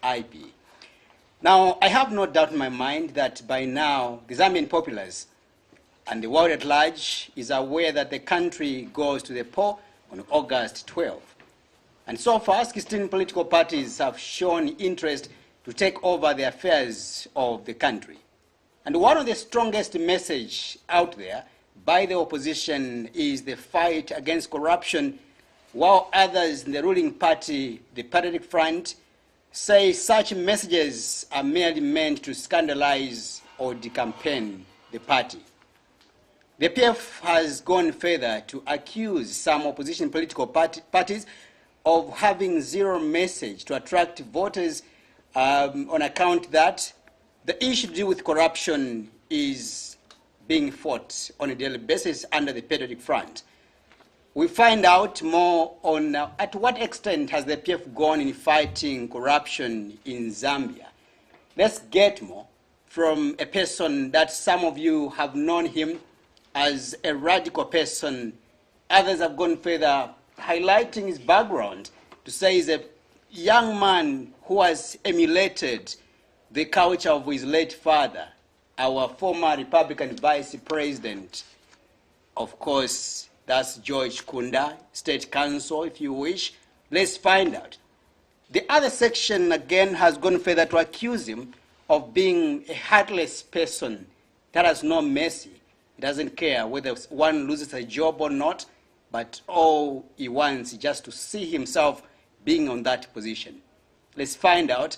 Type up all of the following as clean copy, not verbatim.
IB. Now, I have no doubt in my mind that by now the Zambian populace and the world at large is aware that the country goes to the poll on August 12. And so far, 16 political parties have shown interest to take over the affairs of the country. And one of the strongest messages out there by the opposition is the fight against corruption, while others in the ruling party, the Patriotic Front, say such messages are merely meant to scandalize or decampaign the party. The PF has gone further to accuse some opposition political parties of having zero message to attract voters on account that the issue to do with corruption is being fought on a daily basis under the Patriotic Front. We find out more on at what extent has the PF gone in fighting corruption in Zambia. Let's get more from a person that some of you have known him as a radical person. Others have gone further, highlighting his background to say he's a young man who has emulated the culture of his late father, our former Republican Vice President. Of course, that's George Kunda, State Council, if you wish. Let's find out. The other section, again, has gone further to accuse him of being a heartless person that has no mercy. He doesn't care whether one loses a job or not, but all he wants is just to see himself being on that position. Let's find out.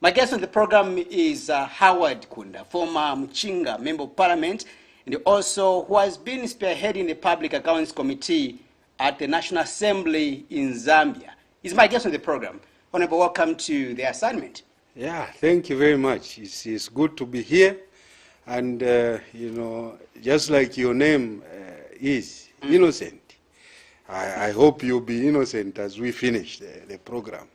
My guest on the program is Howard Kunda, former Mchinga Member of Parliament, and also who has been spearheading the Public Accounts Committee at the National Assembly in Zambia. He's my guest on the program. Honorable, welcome to the assignment. Yeah, thank you very much. It's good to be here. And, you know, just like your name is, innocent, I hope you'll be innocent as we finish the program.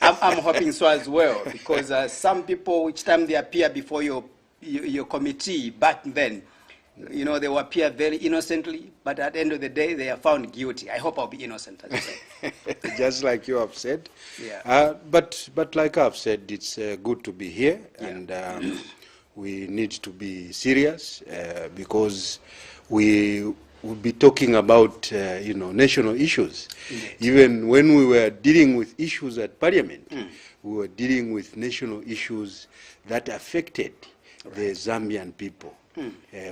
I'm hoping so as well, because some people, each time they appear before your committee back then, you know, they will appear very innocently, but at the end of the day, they are found guilty. I hope I'll be innocent, as you say. Just like you have said. Yeah. But like I've said, it's good to be here, Yeah. and we need to be serious because we will be talking about, you know, national issues. Indeed. Even when we were dealing with issues at Parliament, we were dealing with national issues that affected the Zambian people.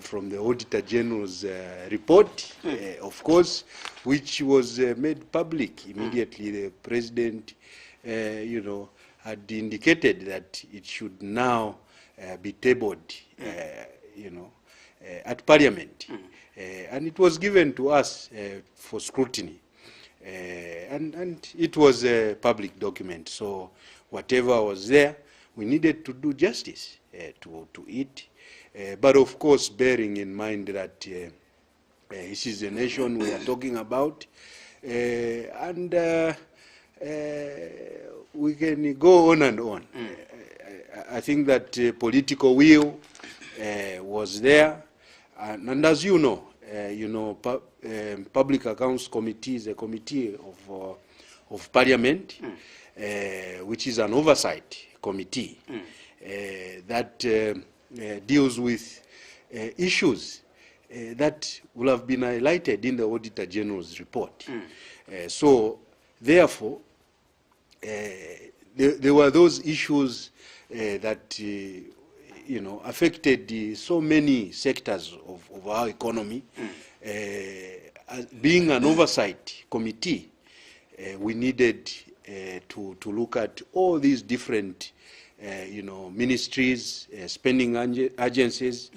From the Auditor General's report, of course, which was made public immediately. The President, you know, had indicated that it should now be tabled, you know, at Parliament. And it was given to us for scrutiny. And it was a public document. So whatever was there, we needed to do justice to it. But of course, bearing in mind that this is the nation we are talking about, and we can go on and on. I think that political will was there, and as you know, Public Accounts Committee is a committee of Parliament, which is an oversight committee that deals with issues that will have been highlighted in the Auditor General's report. So, therefore, there were those issues that you know, affected so many sectors of our economy. As being an oversight committee, we needed to look at all these different you know, ministries, spending agencies,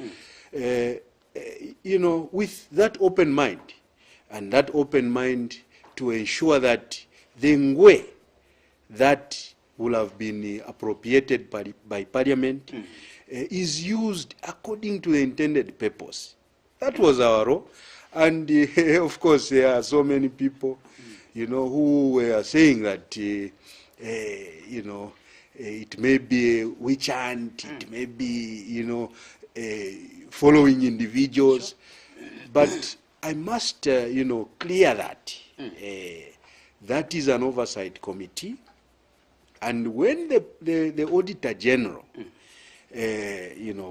you know, with that open mind, and that open mind to ensure that the ngwe that will have been appropriated by Parliament is used according to the intended purpose. That was our role. And of course, there are so many people, you know, who were saying that, you know, it may be a witch hunt, it may be, you know, following individuals. But I must, you know, clear that. That is an oversight committee. And when the Auditor General,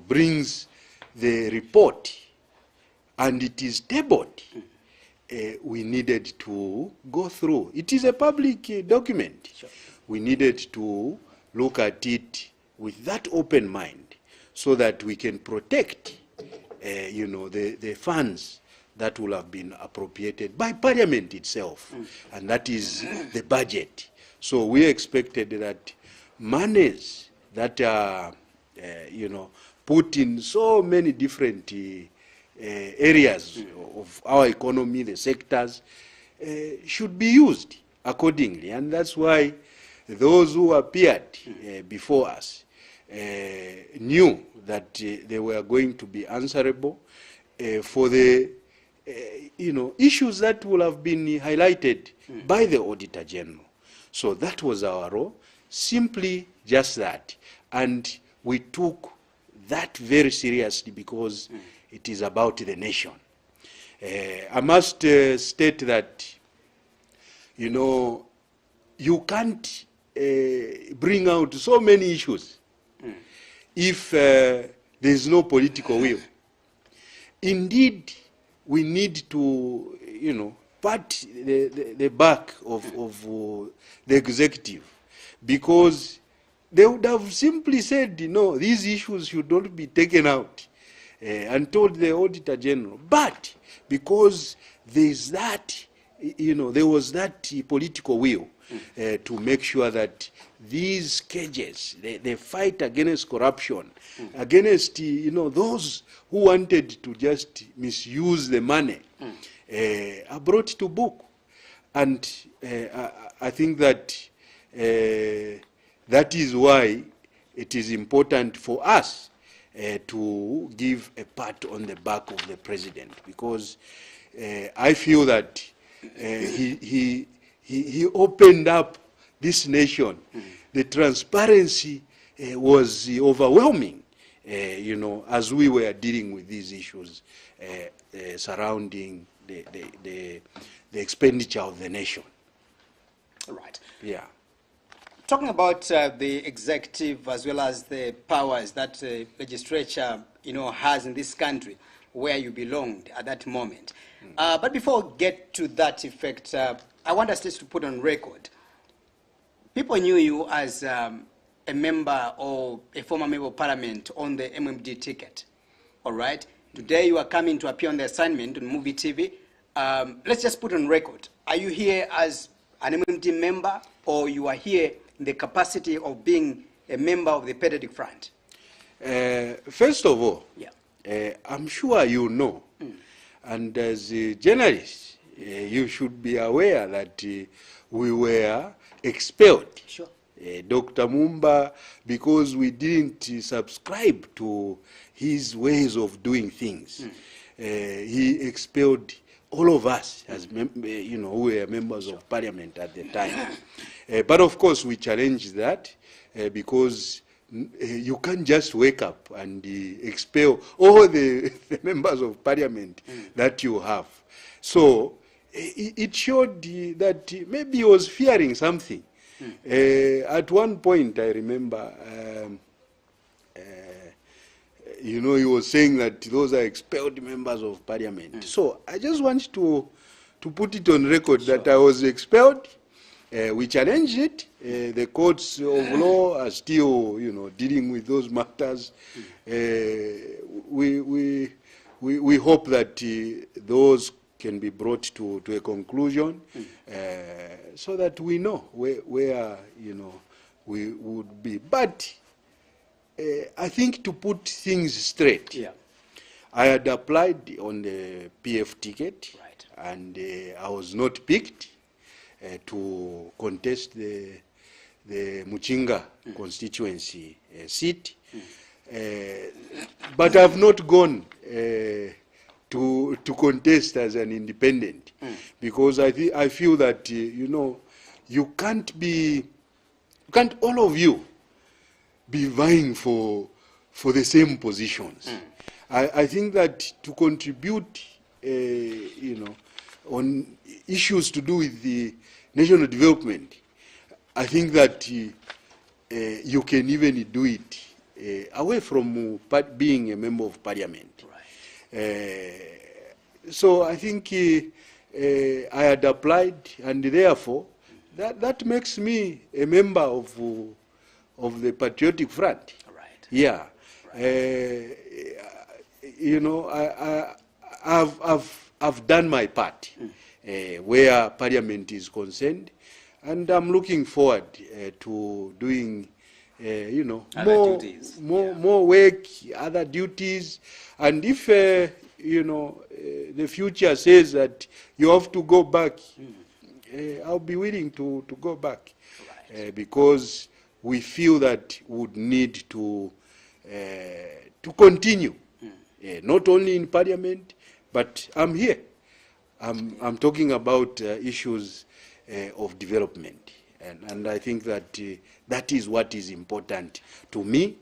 brings the report and it is tabled, we needed to go through. It is a public document. Sure. We needed to look at it with that open mind so that we can protect, the funds that will have been appropriated by Parliament itself, and that is the budget. So we expected that monies that are, put in so many different areas of our economy, the sectors, should be used accordingly. And that's why those who appeared before us knew that they were going to be answerable for the issues that will have been highlighted by the Auditor General. So that was our role, simply just that. And we took that very seriously because it is about the nation. I must state that, you can't bring out so many issues if there is no political will. Indeed, we need to, pat the back of the executive, because they would have simply said, these issues should not be taken out, and told the Auditor General. But because there is that, there was that political will to make sure that these cages, the fight against corruption, against those who wanted to just misuse the money, are brought to book. And I think that that is why it is important for us to give a pat on the back of the president, because I feel that he opened up this nation. The transparency was overwhelming, as we were dealing with these issues surrounding the expenditure of the nation. Right. Yeah. Talking about the executive as well as the powers that the legislature, has in this country, where you belonged at that moment. But before we get to that effect, I want us just to put on record. People knew you as a member or a former member of parliament on the MMD ticket. All right. Today you are coming to appear on the assignment on Muvi TV. Let's just put on record. Are you here as an MMD member, or you are here in the capacity of being a member of the Patriotic Front? First of all, yeah. I'm sure you know, and as a journalist, you should be aware that we were expelled. Sure. Dr. Mumba, because we didn't subscribe to his ways of doing things, he expelled all of us as who were members of parliament at the time. But of course we challenged that because you can't just wake up and expel all the members of parliament that you have. So it showed that maybe he was fearing something. At one point, I remember, he was saying that those are expelled members of parliament. So I just want to put it on record that I was expelled. We challenged it. The courts of law are still, dealing with those matters. We hope that those can be brought to a conclusion, so that we know where we would be. But I think to put things straight, Yeah. I had applied on the PF ticket, Right. and I was not picked to contest the Muchinga constituency seat. But I've not gone to contest as an independent, because I feel that you can't all of you be vying for the same positions. I think that to contribute on issues to do with the national development, I think that you can even do it away from being a member of parliament. Right. So I think I had applied, and therefore that makes me a member of the Patriotic Front. Right. Yeah. Right. You know, I've done my part where parliament is concerned, and I'm looking forward to doing, you know, more work, other duties, and if you know, the future says that you have to go back, I'll be willing to go back, Right. because we feel that we would need to continue, not only in parliament, but I'm here. I'm talking about issues of development, and I think that that is what is important to me,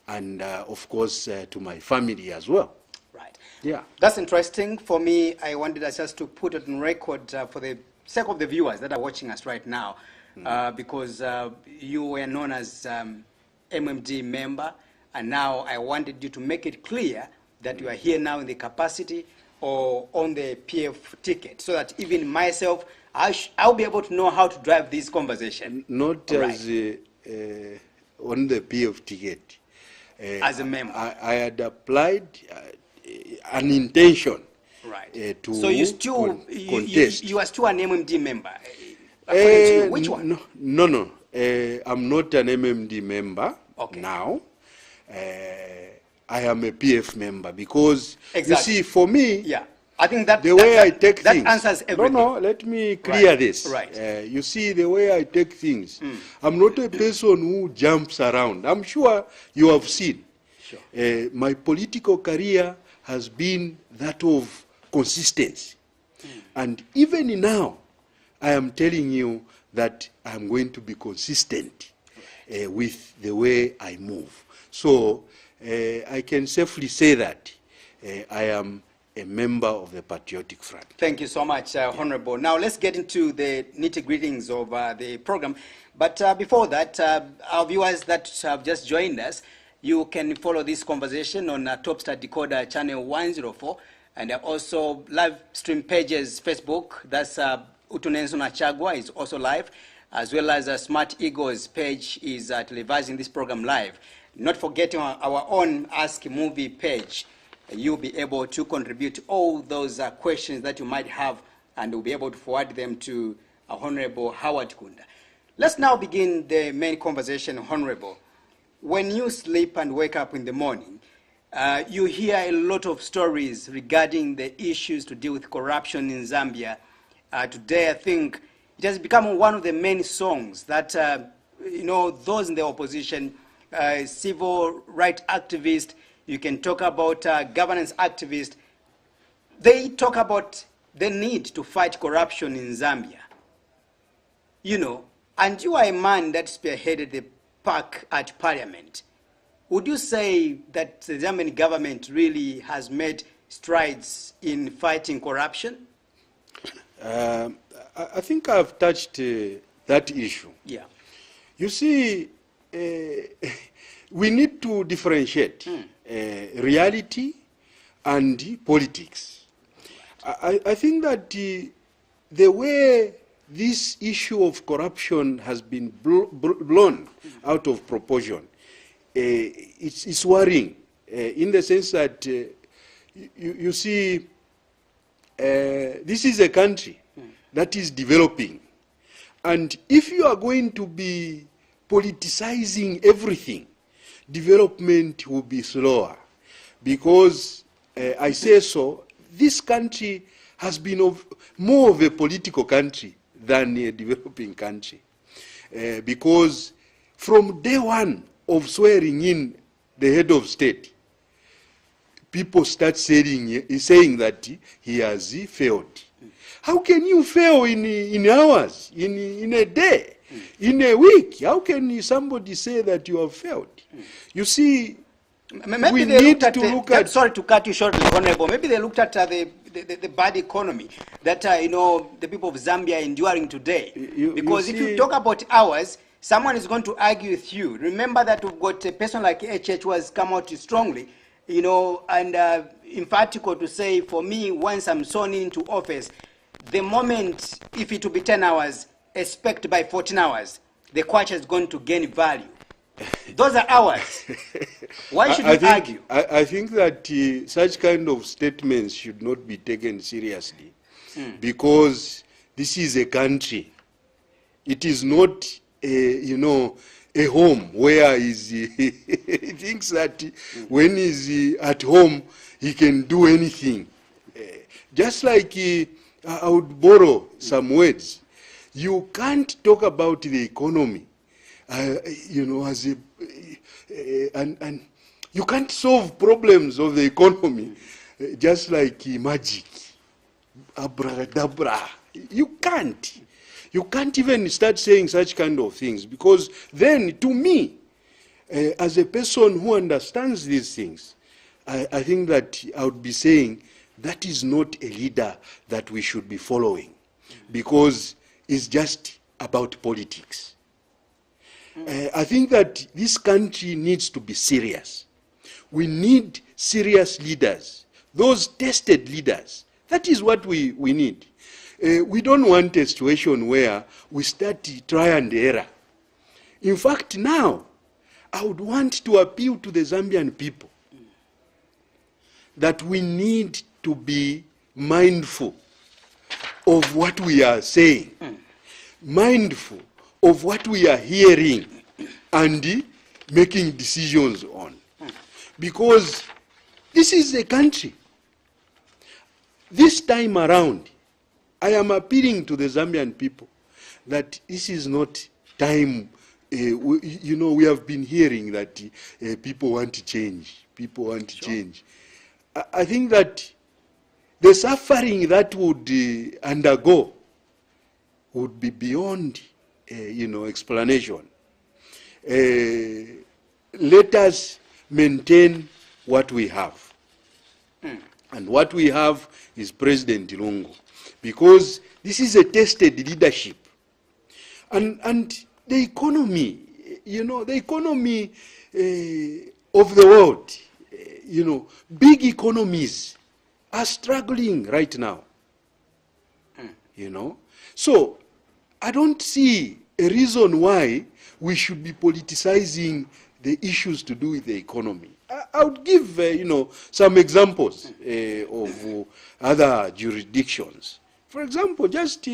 and of course to my family as well. Right. Yeah. That's interesting. For me, I wanted us just to put it on record for the sake of the viewers that are watching us right now, because you were known as MMD member, and now I wanted you to make it clear that you are here now in the capacity or on the PF ticket, so that even myself, I'll be able to know how to drive this conversation. Not right. As on the PF ticket. As a member. I had applied an intention, right. to so you still contest. You are still an MMD member. According to you, which one? No. I'm not an MMD member now. I am a PF member because you see, for me, yeah, I think that the way I take things, that answers everything. No, let me clear this. Right. You see, the way I take things, I'm not a person who jumps around. I'm sure you have seen. Sure. My political career has been that of consistency, and even now, I am telling you that I'm going to be consistent with the way I move. So I can safely say that I am a member of the Patriotic Front. Thank you so much, Honorable. Now let's get into the nitty-gritties of the program. But before that, our viewers that have just joined us, you can follow this conversation on Topstar Decoder channel 104, and also live stream pages, Facebook, that's Utunenso Nachagua is also live, as well as Smart Eagles page is televising this program live. Not forgetting our own Ask Muvi page. You'll be able to contribute all those questions that you might have, and we'll be able to forward them to Honorable Howard Kunda. Let's now begin the main conversation, Honorable. When you sleep and wake up in the morning, you hear a lot of stories regarding the issues to deal with corruption in Zambia. Today, I think it has become one of the main songs that, you know, those in the opposition, civil rights activists, you can talk about governance activists, they talk about the need to fight corruption in Zambia. You know, and you are a man that spearheaded the pack at Parliament. Would you say that the Zambian government really has made strides in fighting corruption? I think I've touched that issue. Yeah. You see, we need to differentiate reality and politics. I think that the way this issue of corruption has been blown out of proportion, it's worrying in the sense that you see, this is a country that is developing, and if you are going to be politicizing everything, development will be slower, because I say so, this country has been more of a political country than a developing country, because from day one of swearing in the head of state, people start saying that he has failed. How can you fail in hours, in a day, in a week? How can somebody say that you have failed? You see, maybe we they need looked to at look at... Sorry to cut you short, Honorable. Maybe they looked at the bad economy that you know, the people of Zambia are enduring today. Because if you talk about hours, someone is going to argue with you. Remember that we've got a person like HH who has come out strongly, you know, and emphatically to say, for me, once I'm sworn into office, the moment, if it will be 10 hours, expect by 14 hours, the kwacha is going to gain value. Those are hours. Why should you argue? I think that such kind of statements should not be taken seriously, because this is a country. It is not, you know, a home where he thinks that when he's at home, he can do anything. Just like I would borrow some words. You can't talk about the economy, you know, as a, and you can't solve problems of the economy just like magic, abracadabra. You can't. You can't even start saying such kind of things, because then, to me, as a person who understands these things, I think that I would be saying that is not a leader that we should be following, because it's just about politics. I think that this country needs to be serious. We need serious leaders, those tested leaders. That is what we need. We don't want a situation where we start try and error. In fact, now, I would want to appeal to the Zambian people that we need to be mindful of what we are saying, mindful of what we are hearing, and making decisions on. Because this is a country. This time around, I am appealing to the Zambian people that this is not time. You know, we have been hearing that people want to change. People want to change. I think that the suffering that would undergo would be beyond, you know, explanation. Let us maintain what we have. And what we have is President Lungu. Because this is a tested leadership. And the economy, you know, the economy of the world, you know, big economies are struggling right now. You know. So I don't see a reason why we should be politicizing the issues to do with the economy. I would give, you know, some examples of other jurisdictions. For example, just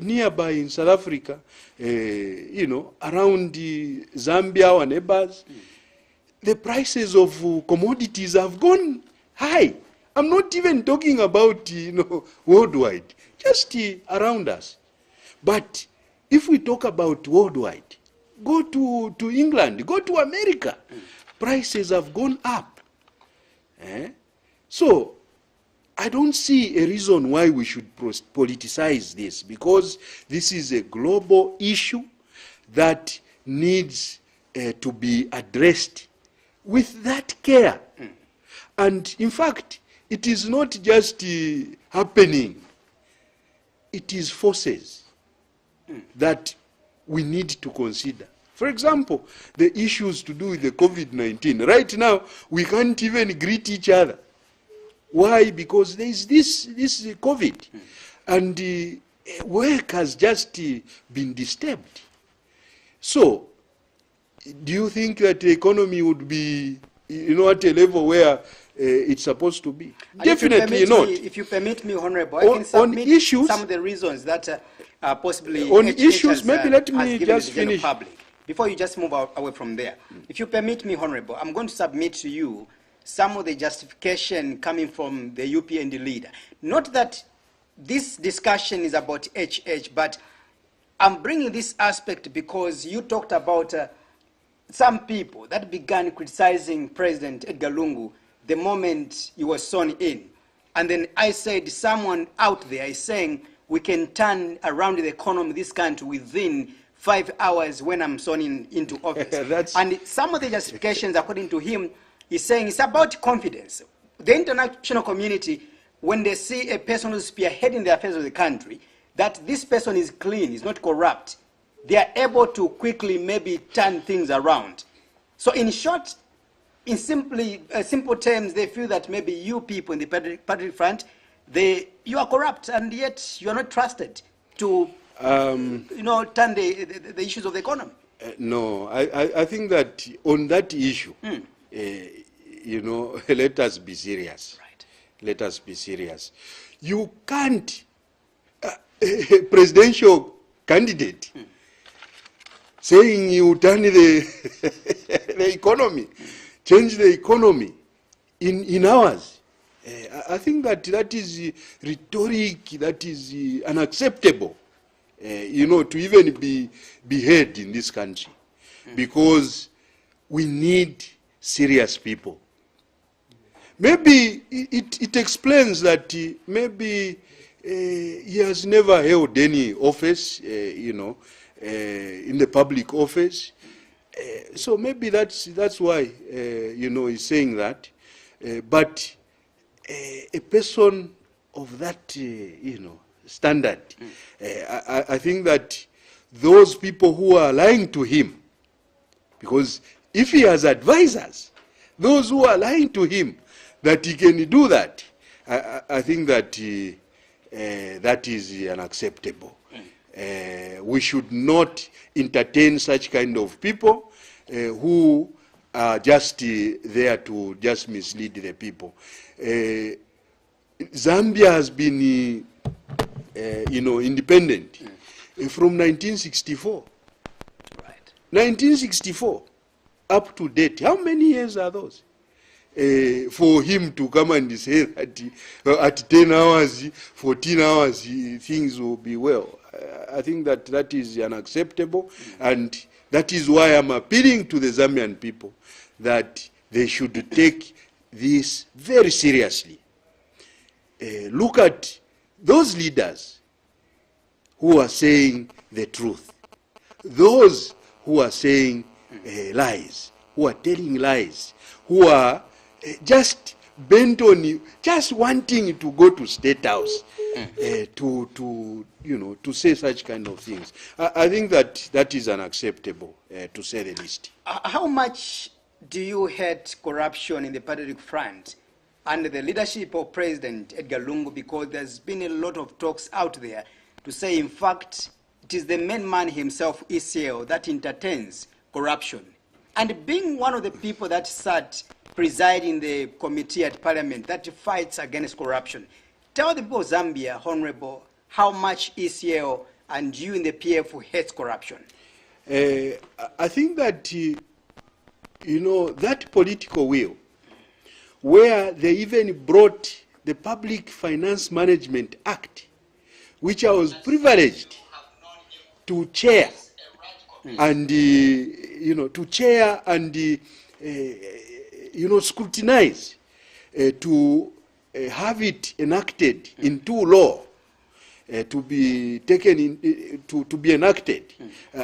nearby in South Africa, you know, around Zambia, our neighbors, the prices of commodities have gone high. I'm not even talking about, you know, worldwide, just around us. But if we talk about worldwide, go to England, go to America, prices have gone up. So I don't see a reason why we should politicize this, because this is a global issue that needs to be addressed with that care. And in fact, it is not just happening. It is forces that we need to consider. For example, the issues to do with the COVID-19. Right now, we can't even greet each other. Why? Because there is this COVID. And work has just been disturbed. So, do you think that the economy would be, you know, at a level where it's supposed to be? Definitely not. If you permit me, Honorable, I can submit issues, some of the reasons that possibly on issues, maybe let me just finish. Public. Before you just move away from there, if you permit me, Honorable, I'm going to submit to you some of the justification coming from the UPND leader. Not that this discussion is about HH, but I'm bringing this aspect because you talked about some people that began criticizing President Edgar Lungu the moment he was sworn in. And then I said, someone out there is saying we can turn around the economy of this country within 5 hours when I'm sworn into office. And some of the justifications, according to him, he's saying it's about confidence. The international community, when they see a person who's spearheading the affairs of the country, that this person is clean, is not corrupt, they are able to quickly maybe turn things around. So in short, in simple terms, they feel that maybe you people in the Patriotic Front, you are corrupt, and yet you are not trusted to turn the issues of the economy. No, I think that on that issue, let us be serious. Right. Let us be serious. You can't, a presidential candidate saying you turn the economy, change the economy in hours. I think that is rhetoric, that is unacceptable, to even be heard in this country, because we need serious people. Maybe it explains that maybe he has never held any office, in the public office. So maybe that's why, he's saying that. But a person of that, standard, I think that those people who are lying to him, because if he has advisors, those who are lying to him that he can do that, I think that that is unacceptable. We should not entertain such kind of people who are just there to just mislead the people. Zambia has been, independent from 1964. Right. 1964 up to date. How many years are those? For him to come and say that at 10 hours, 14 hours, things will be well. I think that is unacceptable, and that is why I'm appealing to the Zambian people that they should take this very seriously. Look at those leaders who are saying the truth, those who are saying lies, who are telling lies, who are just bent on just wanting to go to State House to say such kind of things. I think that is unacceptable, to say the least. How much do you hate corruption in the Patriotic Front under the leadership of President Edgar Lungu? Because there's been a lot of talks out there to say, in fact, it is the main man himself, ECL, that entertains corruption. And being one of the people that sat presiding the committee at Parliament that fights against corruption, tell the people of Zambia, Honorable, how much ECL and you in the PF hates corruption. I think that, that political will, where they even brought the Public Finance Management Act, which I was privileged to chair, and, to chair and, scrutinize, to have it enacted into law, to be taken in, to be enacted.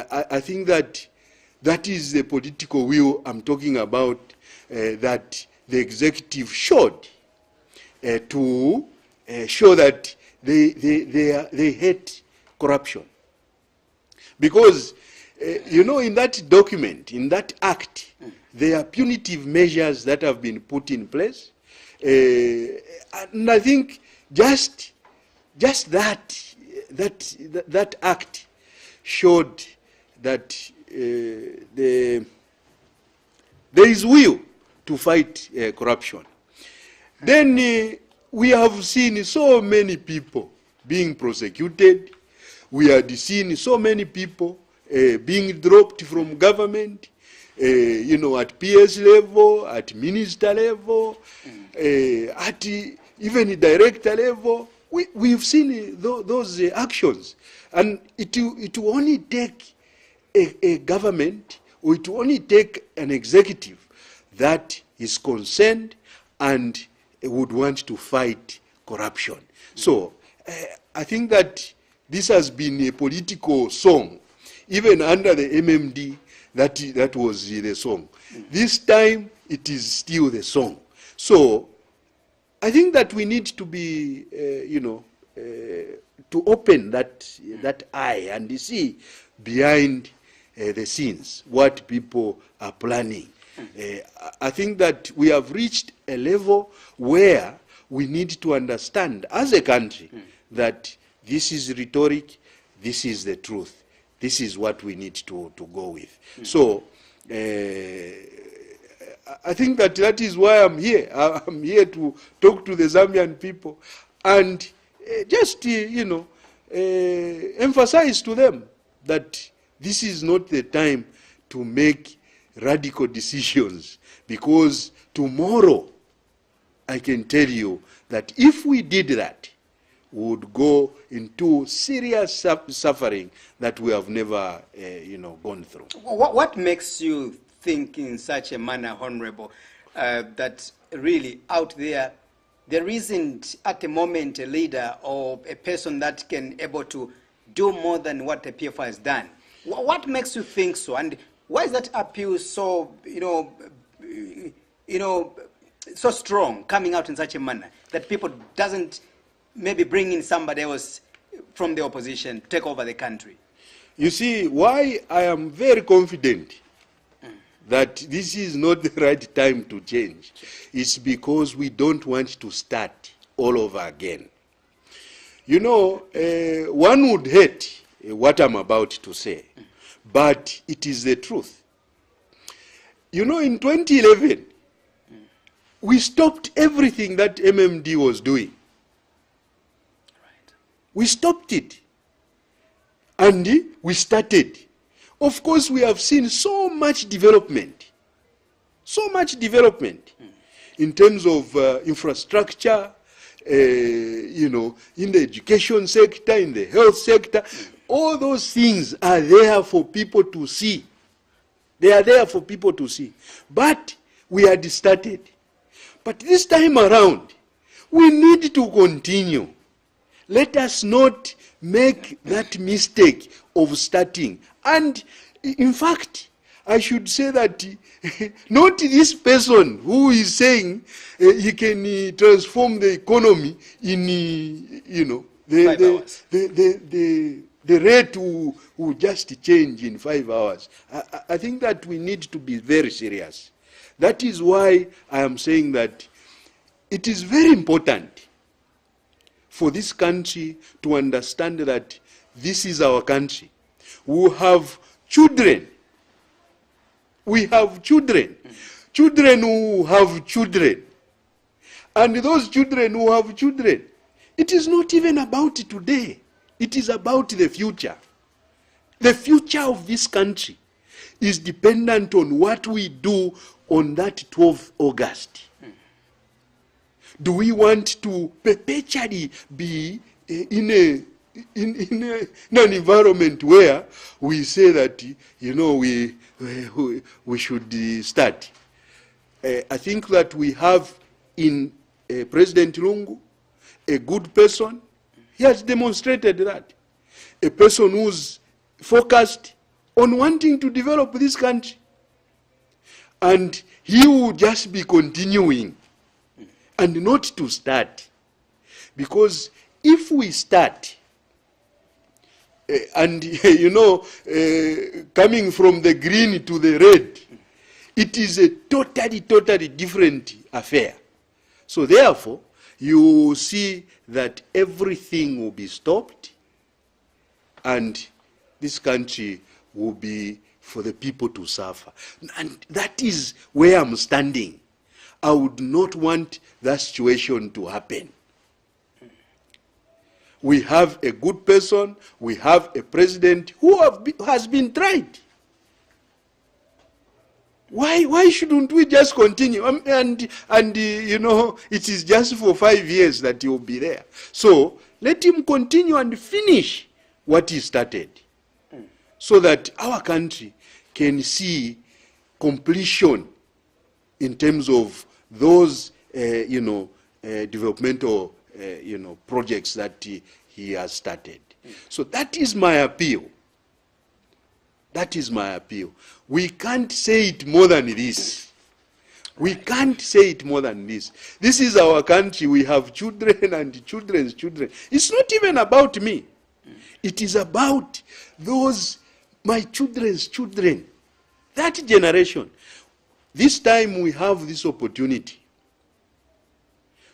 I think that is the political will I'm talking about, that the executive showed, to show that they hate corruption. Because, in that document, in that act, there are punitive measures that have been put in place. And I think just that act showed that there is will to fight corruption. Then we have seen so many people being prosecuted. We had seen so many people being dropped from government, at PS level, at minister level, at even director level. We've seen those actions. And it will only take a government, or it will only take an executive that is concerned and would want to fight corruption. So I think that this has been a political song, even under the MMD, that was the song. This time, it is still the song. So I think that we need to be, to open that eye and see behind the scenes, what people are planning. I think that we have reached a level where we need to understand as a country that this is rhetoric, this is the truth. This is what we need to go with. So I think that is why I'm here. I'm here to talk to the Zambian people and just, emphasize to them that this is not the time to make radical decisions, because tomorrow I can tell you that if we did that, we would go into serious suffering that we have never, gone through. What makes you think in such a manner, Honorable, that really out there isn't at the moment a leader or a person that can able to do more than what the PFI has done? What makes you think so? And why is that appeal so, so strong, coming out in such a manner that people doesn't maybe bring in somebody else from the opposition to take over the country? You see, why I am very confident that this is not the right time to change is because we don't want to start all over again. One would hate what I'm about to say, but it is the truth. In 2011, we stopped everything that MMD was doing. We stopped it. And we started. Of course, we have seen so much development. So much development in terms of infrastructure, in the education sector, in the health sector. All those things are there for people to see. They are there for people to see. But we had started. But this time around, we need to continue. Let us not make that mistake of starting. And in fact, I should say that not this person who is saying he can transform the economy in, the rate will just change in 5 hours. I think that we need to be very serious. That is why I am saying that it is very important for this country to understand that this is our country. We have children. We have children. Children who have children. And those children who have children. It is not even about today. It is about the future. The future of this country is dependent on what we do on that 12th August. Do we want to perpetually be in an environment where we say that, we should start? I think that we have in President Lungu a good person. He has demonstrated that. A person who's focused on wanting to develop this country. And he will just be continuing and not to start. Because if we start, and coming from the green to the red, it is a totally different affair. So therefore, you see that everything will be stopped and this country will be for the people to suffer. And that is where I'm standing. I would not want that situation to happen. We have a good person, we have a president who has been tried. Why shouldn't we just continue? And it is just for 5 years that he will be there. So let him continue and finish what he started, so that our country can see completion in terms of those developmental projects that he has started. So that is my appeal. That is my appeal. We can't say it more than this. We can't say it more than this. This is our country. We have children and children's children. It's not even about me. It is about those my children's children, that generation. This time we have this opportunity.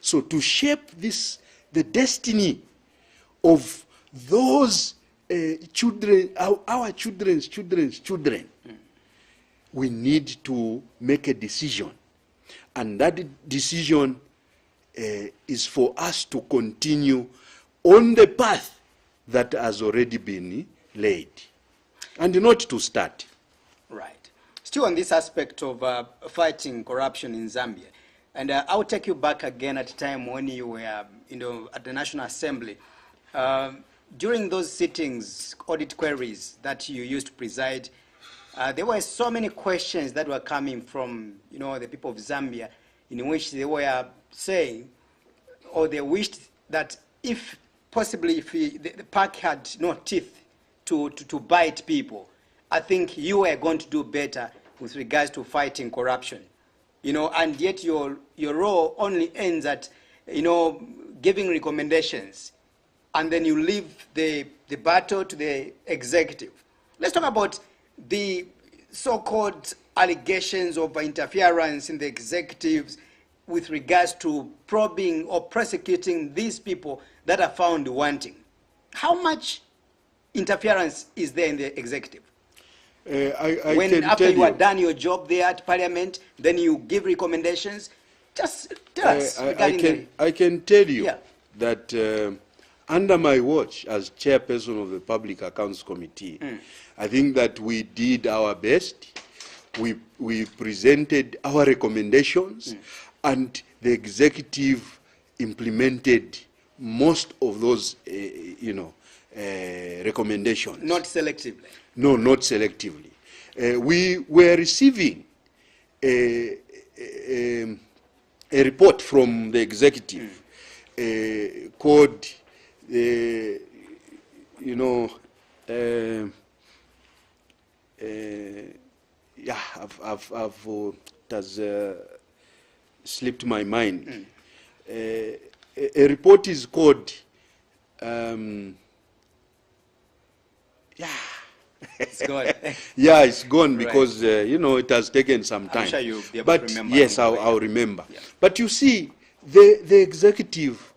So to shape this, the destiny of those children, our children's children's children, we need to make a decision. And that decision is for us to continue on the path that has already been laid, and not to start. Right. Still on this aspect of fighting corruption in Zambia, and I'll take you back again at a time when you were, at the National Assembly. During those sittings, audit queries that you used to preside, there were so many questions that were coming from, the people of Zambia, in which they were saying, or they wished that if possibly if the park had no teeth to bite people, I think you were going to do better with regards to fighting corruption. And yet your role only ends at, giving recommendations, and then you leave the battle to the executive. Let's talk about the so-called allegations of interference in the executives with regards to probing or prosecuting these people that are found wanting. How much interference is there in the executive? When after you are done your job there at Parliament, then you give recommendations. Just tell us regarding I can tell you that under my watch as chairperson of the Public Accounts Committee, I think that we did our best. We presented our recommendations, and the executive implemented most of those, recommendations. Not selectively. No, not selectively. We were receiving a report from the executive called, it has slipped my mind. A report is called, It's gone. yeah, it's gone because, it has taken some time. I'm sure you'll be able to remember. Yes, I'll remember. Yeah. But you see, the executive,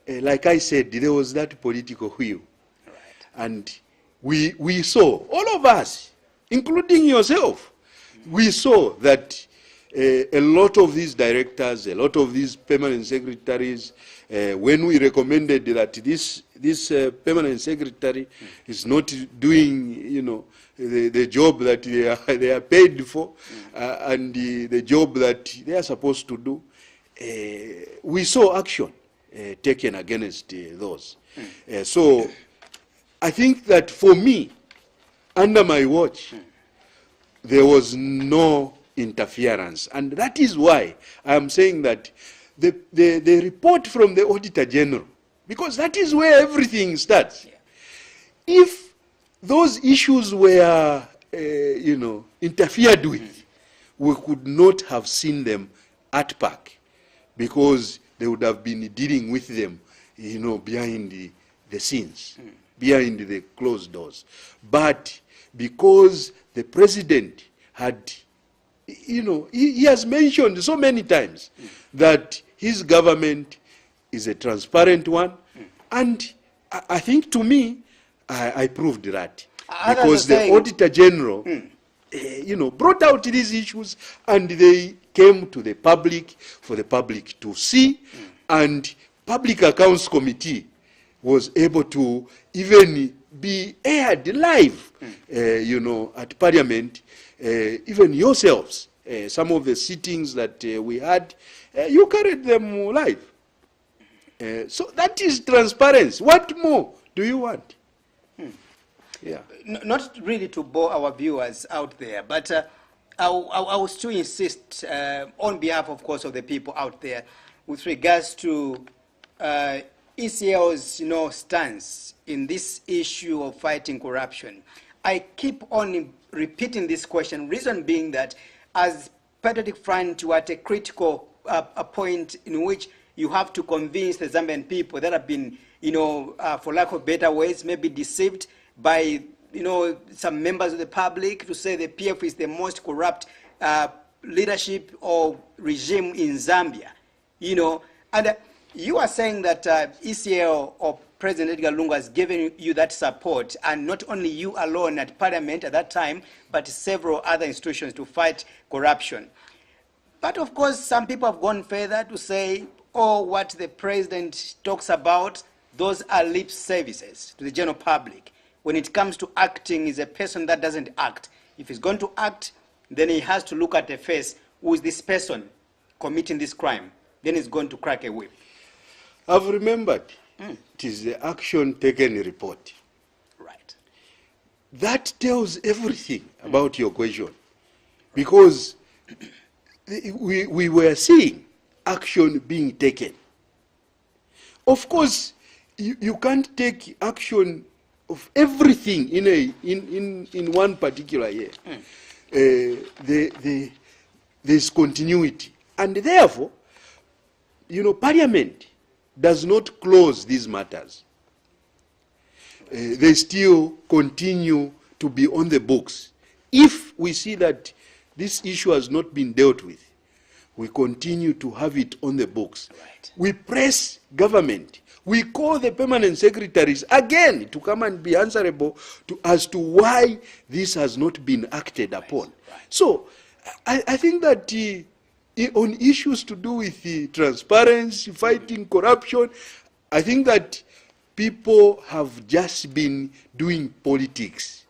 like I said, there was that political wheel. Right. And we saw, all of us, including yourself, we saw that a lot of these directors, a lot of these permanent secretaries, when we recommended that this permanent secretary is not doing, the job that they are paid for, and the job that they are supposed to do, we saw action taken against those. So I think that for me, under my watch, there was no interference, and that is why I am saying that the report from the Auditor General, because that is where everything starts. If those issues were, interfered with, we could not have seen them at PAC, because they would have been dealing with them, behind the scenes, behind the closed doors. But because the president had, he has mentioned so many times that his government is a transparent one, and I think, to me, I proved that, because the Auditor General, brought out these issues, and they came to the public for the public to see, and Public Accounts Committee was able to even be aired live, at Parliament. Even yourselves, some of the sittings that we had, you carried them live. So that is transparency. What more do you want? Yeah. Not really to bore our viewers out there, but I will still insist, on behalf, of course, of the people out there, with regards to ECL's, stance in this issue of fighting corruption. I keep on repeating this question, reason being that as Patriotic Front, you are at a critical a point in which you have to convince the Zambian people that have been, for lack of better words, maybe deceived by some members of the public to say the PF is the most corrupt leadership or regime in Zambia, and you are saying that ECL or President Edgar Lungu has given you that support, and not only you alone at Parliament at that time, but several other institutions to fight corruption. But of course, some people have gone further to say, oh, what the president talks about, those are lip services to the general public. When it comes to acting, he's a person that doesn't act. If he's going to act, then he has to look at the face. Who is this person committing this crime? Then he's going to crack a whip. I've remembered. It is the action taken report. Right. That tells everything about your question. Because we were seeing action being taken. Of course, you can't take action of everything in one particular year. There's continuity. And therefore, Parliament does not close these matters. They still continue to be on the books. If we see that this issue has not been dealt with, we continue to have it on the books. Right. We press government. We call the permanent secretaries again to come and be answerable as to why this has not been acted upon. Right. So I think that on issues to do with transparency, fighting corruption, I think that people have just been doing politics.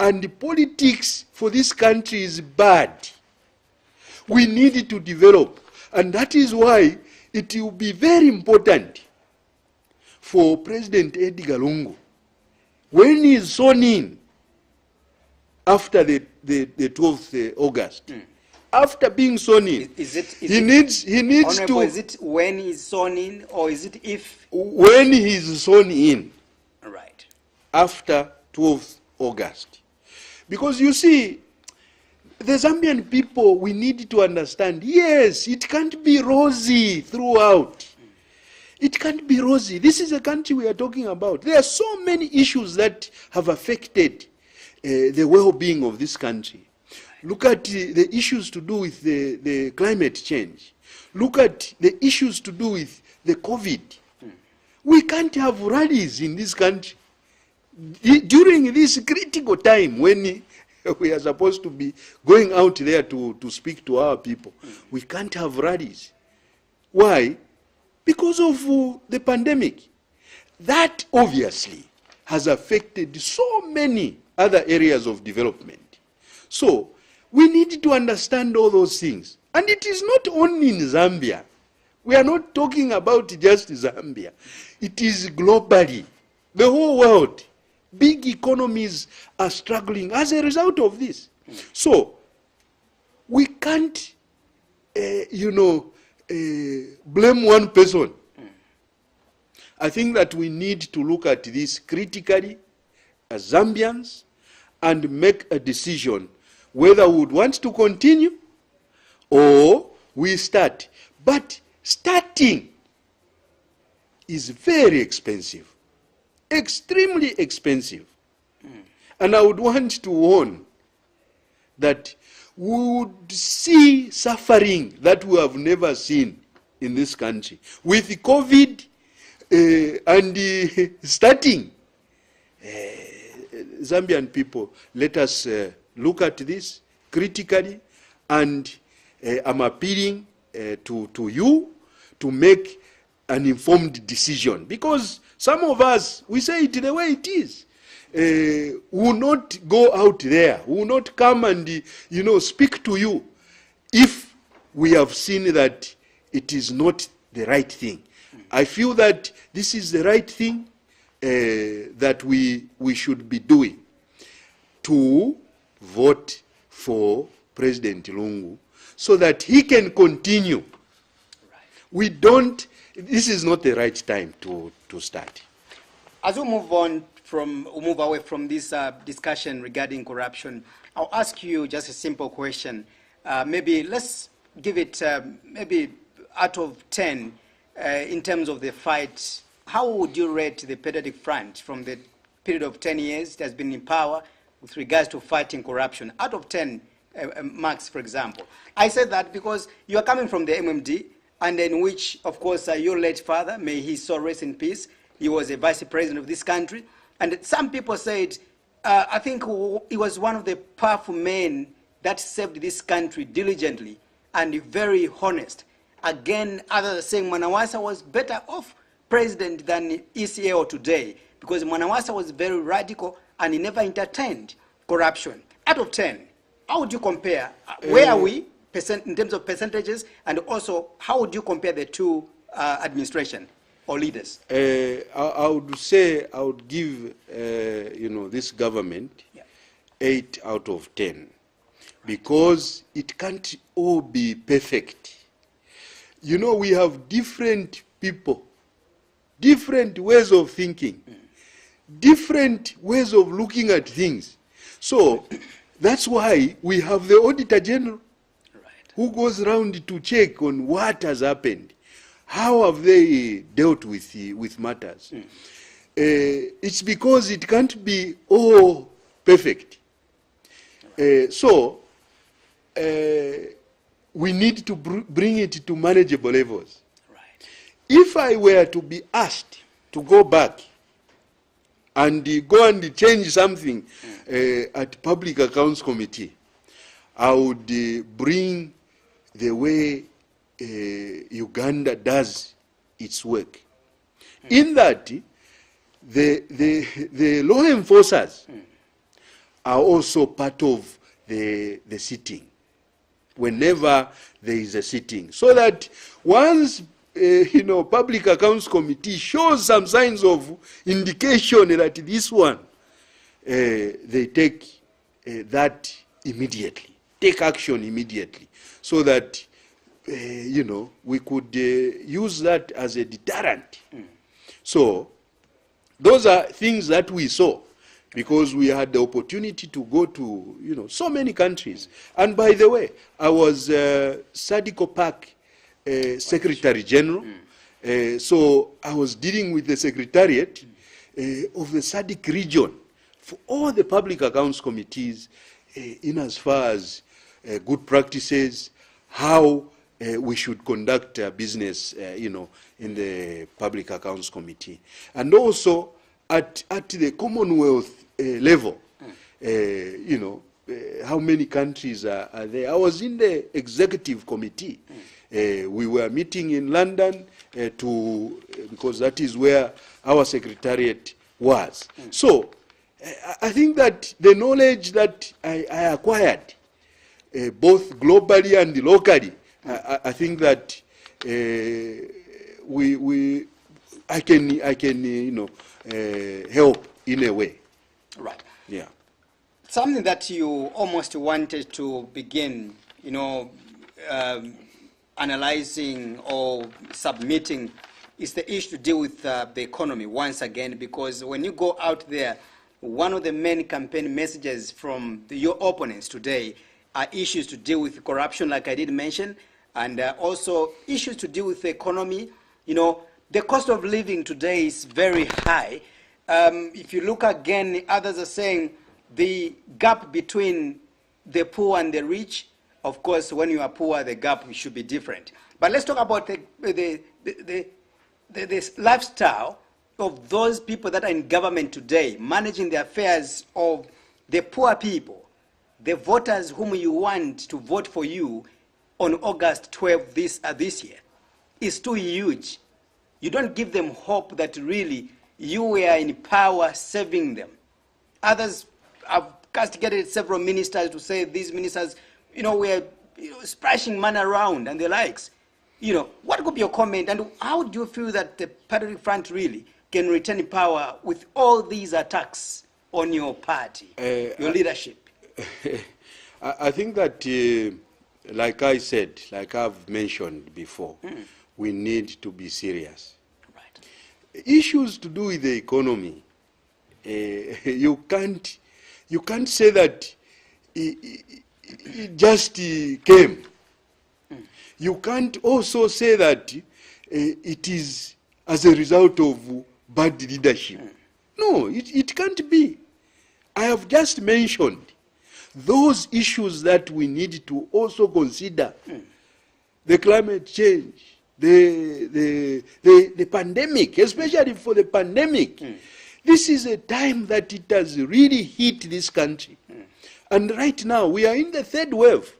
And the politics for this country is bad. We need it to develop. And that is why it will be very important for President Edgar Lungu, when he is sworn in after the 12th August, after being sworn in, he needs to... Is it when he's sworn in, or is it if? When he is sworn in. Right. After 12th August. Because you see, the Zambian people, we need to understand, yes, it can't be rosy throughout. It can't be rosy. This is a country we are talking about. There are so many issues that have affected the well-being of this country. Look at the issues to do with the climate change. Look at the issues to do with the COVID. We can't have rallies in this country during this critical time when we are supposed to be going out there to speak to our people. We can't have rallies. Why? Because of the pandemic. That obviously has affected so many other areas of development. So we need to understand all those things. And it is not only in Zambia. We are not talking about just Zambia. It is globally. The whole world. Big economies are struggling as a result of this. So we can't, blame one person. I think that we need to look at this critically as Zambians and make a decision whether we would want to continue or we start. But starting is very expensive, extremely expensive. And I would want to warn that we would see suffering that we have never seen in this country. With COVID and starting, Zambian people, let us look at this critically, and I'm appealing to you to make an informed decision. Because some of us, we say it the way it is. Will not go out there, will not come and speak to you if we have seen that it is not the right thing. I feel that this is the right thing that we should be doing, to vote for President Lungu so that he can continue. Right. We don't, this is not the right time to start. As we move away from this discussion regarding corruption, I'll ask you just a simple question. Maybe let's give it maybe out of 10 in terms of the fight. How would you rate the Patriotic Front from the period of 10 years it has been in power with regards to fighting corruption? Out of 10 marks, for example. I said that because you are coming from the MMD, and in which, of course, your late father, may his soul rest in peace, he was a vice president of this country. And some people said, I think he was one of the powerful men that served this country diligently and very honest. Again, others are saying Mwanawasa was better off president than ECA today, because Mwanawasa was very radical and he never entertained corruption. Out of 10, how would you compare? Where are we in terms of percentages, and also how would you compare the two administration or leaders? I would say I would give this government 8 out of 10, because it can't all be perfect. You know, we have different people, different ways of thinking, different ways of looking at things. So that's why we have the Auditor General, who goes around to check on what has happened. How have they dealt with matters? It's because it can't be all perfect. So we need to bring it to manageable levels. Right. If I were to be asked to go back and go and change something at Public Accounts Committee, I would bring the way Uganda does its work. In that, the law enforcers are also part of the sitting, whenever there is a sitting. So that once, Public Accounts Committee shows some signs of indication that this one, they take that immediately, take action immediately, so that we could use that as a deterrent. So those are things that we saw, because we had the opportunity to go to so many countries. And by the way, I was Sadiko Park Secretary General, so I was dealing with the Secretariat of the SADC region for all the Public Accounts Committees, in as far as good practices, how we should conduct business, in the Public Accounts Committee. And also at the Commonwealth level, how many countries are there. I was in the Executive Committee. We were meeting in London because that is where our Secretariat was. So I think that the knowledge that I acquired, both globally and locally, I think that I can help in a way. Right. Yeah. Something that you almost wanted to begin, analyzing or submitting is the issue to deal with the economy once again, because when you go out there, one of the main campaign messages from your opponents today are issues to deal with corruption, like I did mention, and also issues to deal with the economy. The cost of living today is very high. If you look again, others are saying the gap between the poor and the rich, of course, when you are poor, the gap should be different. But let's talk about the lifestyle of those people that are in government today, managing the affairs of the poor people, the voters whom you want to vote for you on August 12th this year. Is too huge. You don't give them hope that really you were in power serving them. Others have castigated several ministers to say these ministers, were splashing money around and the likes. What could be your comment, and how do you feel that the Patriotic Front really can retain power with all these attacks on your party, your leadership? I think that, like I said, like I've mentioned before, we need to be serious. Right. Issues to do with the economy, you can't say that it just came. You can't also say that it is as a result of bad leadership. No, it can't be. I have just mentioned those issues that we need to also consider. The climate change, the pandemic, especially for the pandemic. This is a time that it has really hit this country. And right now, we are in the third wave.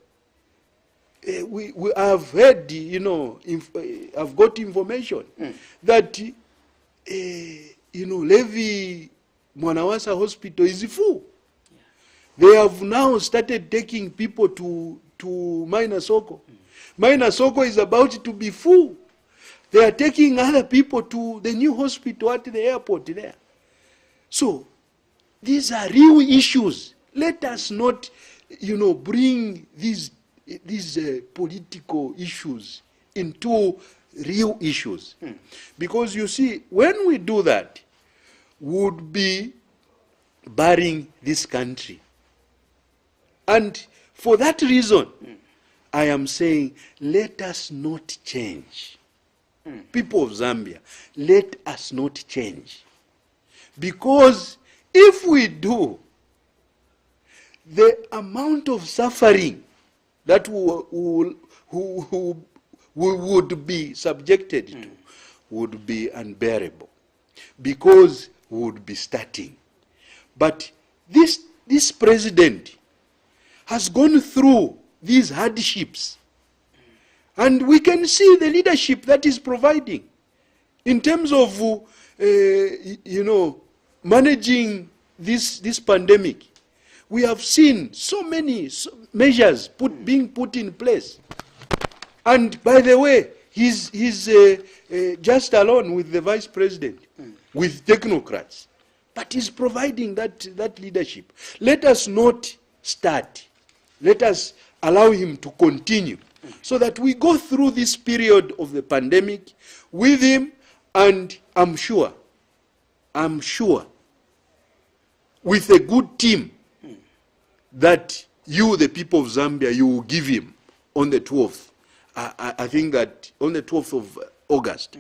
We have heard, you know, I've got information that, you know, Levi Mwanawasa Hospital is full. They have now started taking people to Mainasoko. Mainasoko is about to be full. They are taking other people to the new hospital at the airport there. So, these are real issues. Let us not, you know, bring these political issues into real issues. Because you see, when we do that, we would be burying this country. And for that reason, I am saying, let us not change. People of Zambia, let us not change. Because if we do, the amount of suffering that we would be subjected to would be unbearable. Because we would be starting. But this president has gone through these hardships. And we can see the leadership that is providing in terms of, you know, managing this pandemic. We have seen so many measures being put in place. And by the way, he's just alone with the vice president, with technocrats. But he's providing that leadership. Let us not start. Let us allow him to continue so that we go through this period of the pandemic with him, and I'm sure, with a good team that you, the people of Zambia, you will give him on the 12th. I think that on the 12th of August,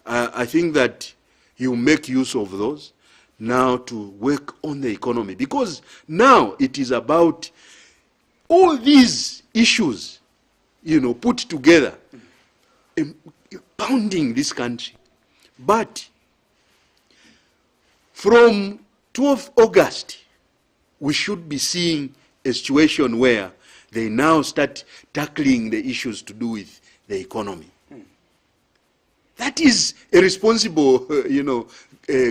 I think that he will make use of those now to work on the economy. Because now it is about all these issues, you know, put together, pounding this country. But from 12th August, we should be seeing a situation where they now start tackling the issues to do with the economy. That is a responsible, you know,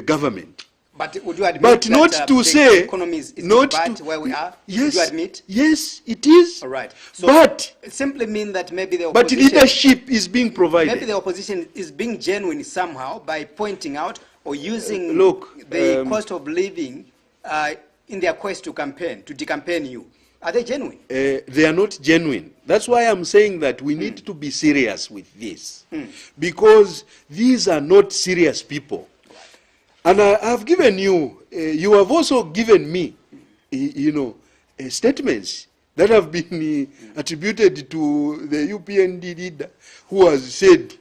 government. But would you admit but not that to the say, economy is not bad to, where we are? yes, Would you admit? Yes, it is. All right. So but it simply mean that maybe the but opposition, leadership is being provided. maybe the opposition is being genuine somehow by pointing out or using look, the cost of living in their quest to campaign, to decampaign you. Are they genuine? They are not genuine. That's why I'm saying that we need to be serious with this. Because these are not serious people. And I've given you, you have also given me, you know, statements that have been attributed to the UPND leader who has said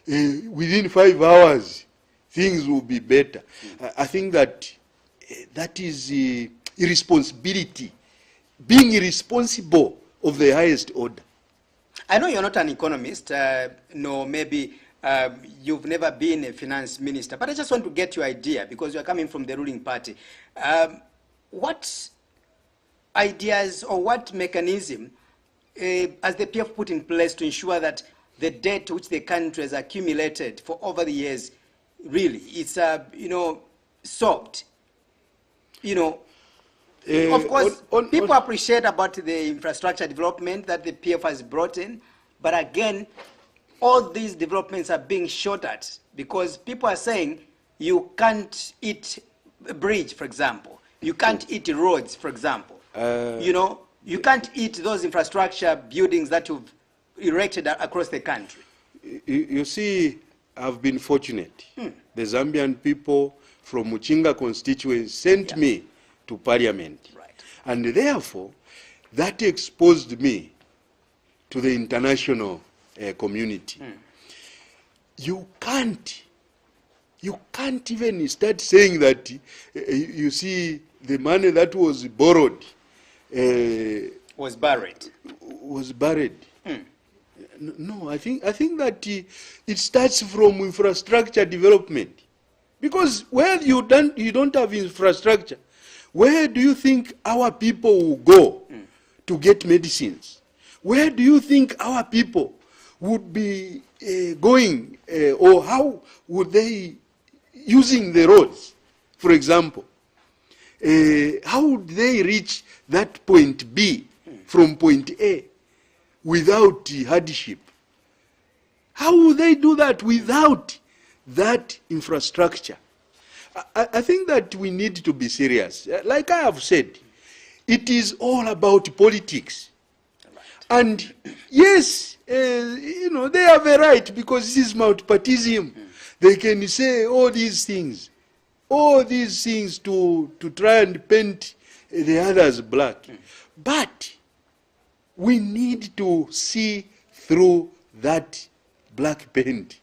within 5 hours things will be better. I think that that is irresponsibility, being irresponsible of the highest order. I know you're not an economist, no, maybe you've never been a finance minister, but I just want to get your idea because you're coming from the ruling party. What ideas or what mechanism has the PF put in place to ensure that the debt which the country has accumulated for over the years really it's you know, solved? You know, of course, people appreciate about the infrastructure development that the PF has brought in, but again, all these developments are being shot at because people are saying you can't eat a bridge, for example. You can't eat roads, for example. You know, you can't eat those infrastructure buildings that you've erected across the country. You see, I've been fortunate. The Zambian people from Muchinga constituency sent me to parliament. Right. And therefore, that exposed me to the international community. You can't you can't even start saying that, you see, the money that was borrowed Was buried. was buried. No, I think that it starts from infrastructure development. Because where you don't have infrastructure, where do you think our people will go to get medicines? Where do you think our people would be going, or how would they using the roads, for example? How would they reach that point B from point A without hardship? How would they do that without that infrastructure? I think that we need to be serious. Like I have said, it is all about politics. Right. And yes, you know, they have a right, because this is multipartyism. They can say all these things to try and paint the others black. But we need to see through that black paint.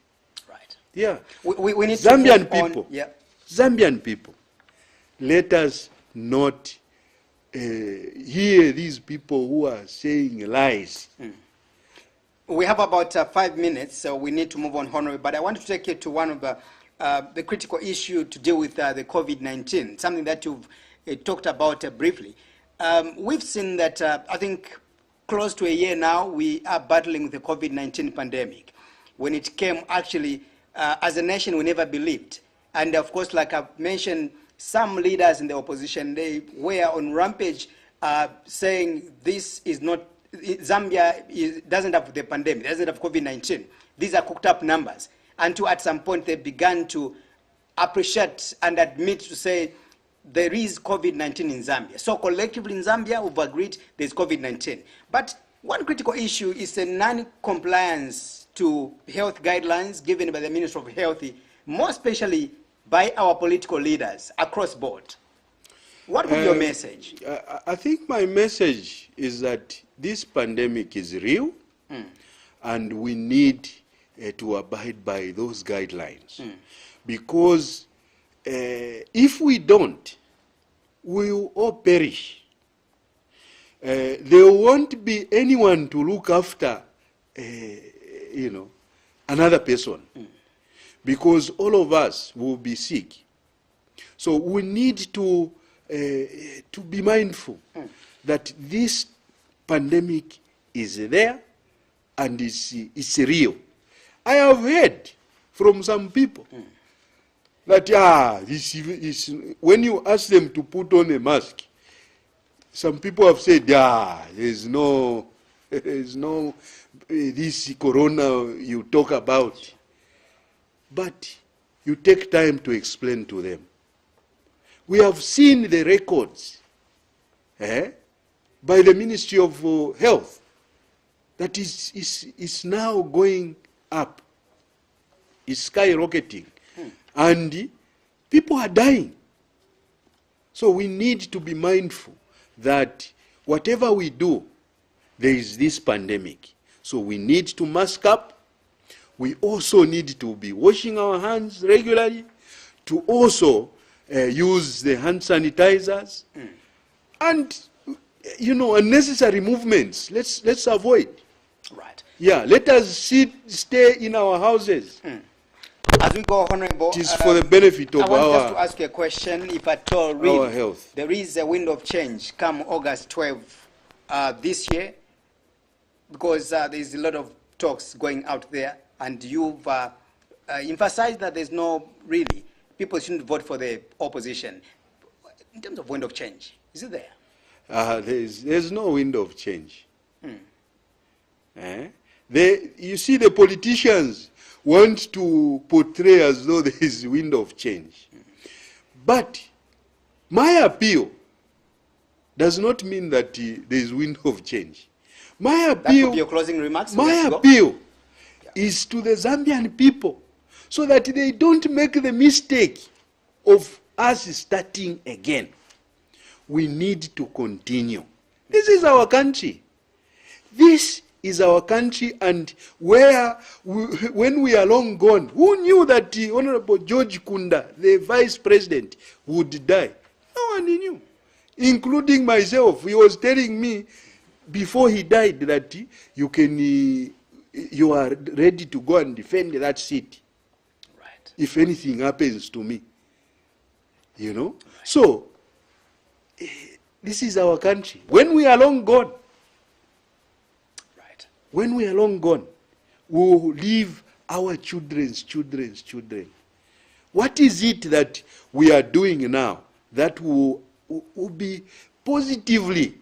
Right. Yeah. We need Zambian to people. Yeah. Zambian people, let us not hear these people who are saying lies. We have about 5 minutes, so we need to move on, Honorable. But I want to take you to one of the critical issue to deal with the COVID-19, something that you've talked about briefly. We've seen that, I think, close to a year now, we are battling with the COVID-19 pandemic. When it came, actually, as a nation, we never believed. And of course, like I've mentioned, some leaders in the opposition, they were on rampage saying this is not, Zambia doesn't have the pandemic, doesn't have COVID-19. These are cooked up numbers. Until at some point they began to appreciate and admit to say there is COVID-19 in Zambia. So collectively in Zambia, we've agreed there's COVID-19. But one critical issue is the non-compliance to health guidelines given by the Ministry of Health, more especially by our political leaders across board. What would be your message? I think my message is that this pandemic is real, and we need to abide by those guidelines. Because if we don't, we will all perish. There won't be anyone to look after, you know, another person. Because all of us will be sick. So we need to be mindful that this pandemic is there and it's real. I have heard from some people that this is, when you ask them to put on a mask, some people have said, there's no this corona you talk about. But you take time to explain to them. We have seen the records by the Ministry of Health that is now going up, is skyrocketing, and people are dying. So we need to be mindful that whatever we do, there is this pandemic. So we need to mask up. We also need to be washing our hands regularly, to also use the hand sanitizers, and, you know, unnecessary movements. Let's avoid. Right. Yeah, let us stay in our houses. As we go, Honorable, it is for the benefit of I want just to ask you a question, if at all, really, our health. There is a window of change come August 12 this year, because there's a lot of talks going out there, and you've emphasized that there's no, really, people shouldn't vote for the opposition. In terms of window of change, is it there? There's no window of change. You see, the politicians want to portray as though there is a window of change. But my appeal does not mean that there is window of change. My appeal, that would be your closing remarks. My appeal is to the Zambian people, so that they don't make the mistake of us starting again. We need to continue. This is our country. This is our country, and when we are long gone, who knew that the Honorable George Kunda, the vice president, would die? No one knew, including myself. He was telling me before he died that you are ready to go and defend that seat. Right. If anything happens to me, you know. Right. So this is our country. When we are long gone, right. When we are long gone, we will leave our children's children. What is it that we are doing now that will be positively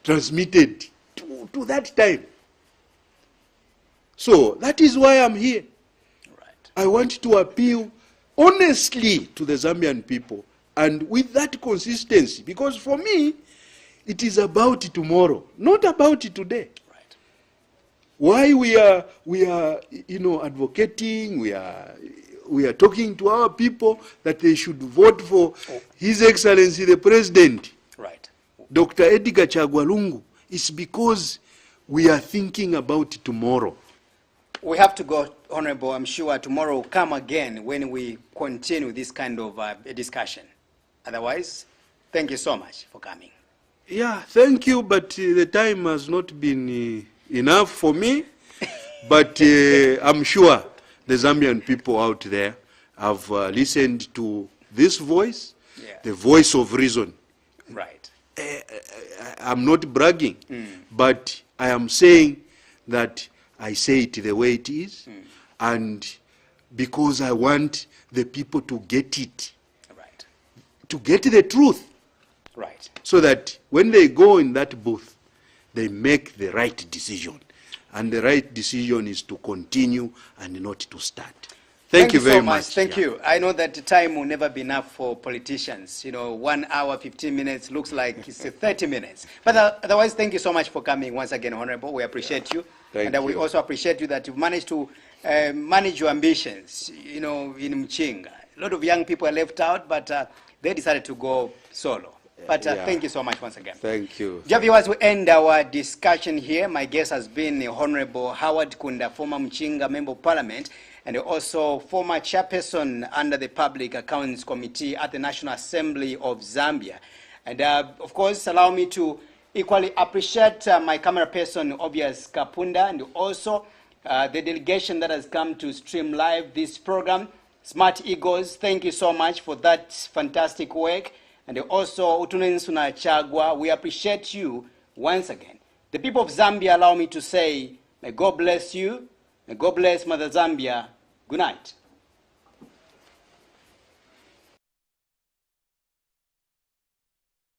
transmitted to that time? So that is why I'm here. Right. I want to appeal honestly to the Zambian people, and with that consistency, because for me, it is about tomorrow, not about today. Right. Why we are advocating, we are talking to our people that they should vote for His Excellency the President, right, Dr. Edgar Chagwa Lungu, is because we are thinking about tomorrow. We have to go, Honorable. I'm sure tomorrow will come again when we continue this kind of discussion. Otherwise, thank you so much for coming. Yeah, thank you, but the time has not been enough for me. But I'm sure the Zambian people out there have listened to this voice, the voice of reason. Right. I'm not bragging, but I am saying that I say it the way it is, and because I want the people to get it, right, to get the truth, right, so that when they go in that booth, they make the right decision. And the right decision is to continue and not to start. Thank you very so much. much. Thank you. I know that the time will never be enough for politicians. 1 hour, 15 minutes looks like it's 30 minutes. But otherwise, thank you so much for coming once again, Honorable. We appreciate you. Thank you. We also appreciate you that you've managed to manage your ambitions, in Mchinga. A lot of young people are left out, but they decided to go solo. But thank you so much once again. Thank you. Dear viewers, we end our discussion here. My guest has been Honorable Howard Kunda, former Mchinga Member of Parliament, and also former chairperson under the Public Accounts Committee at the National Assembly of Zambia. And of course, allow me to equally appreciate my camera person, Obvious Kapunda, and also the delegation that has come to stream live this program. Smart Eagles, thank you so much for that fantastic work. And also Utunensuna Chagwa, we appreciate you once again. The people of Zambia allow me to say, may God bless you, may God bless Mother Zambia. Good night.